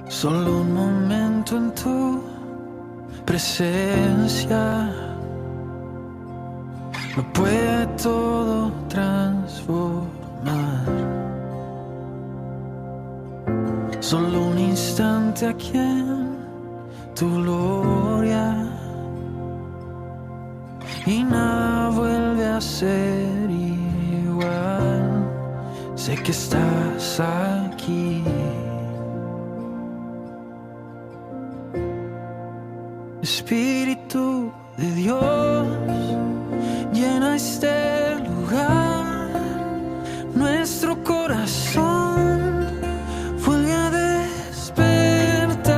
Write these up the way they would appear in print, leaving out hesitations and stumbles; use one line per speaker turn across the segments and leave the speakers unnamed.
Solo un momento en tu presencia lo puede todo transformar. Solo un instante aquí en tu gloria y nada vuelve a ser igual. Sé que estás aquí. Espíritu de Dios, llena este lugar. Nuestro corazón vuelve a despertar.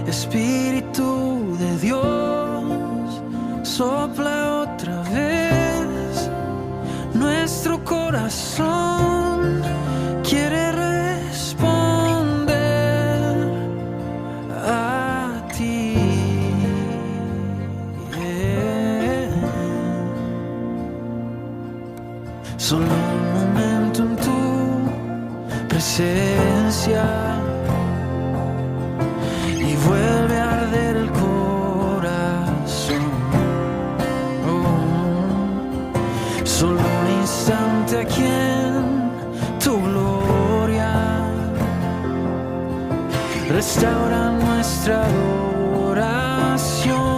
Espíritu de Dios, sopla otra vez. Nuestro corazón quiere responder a ti. Solo un momento en tu presencia y vuelve a arder el corazón. Solo un instante aquí en tu gloria restaura nuestra adoración.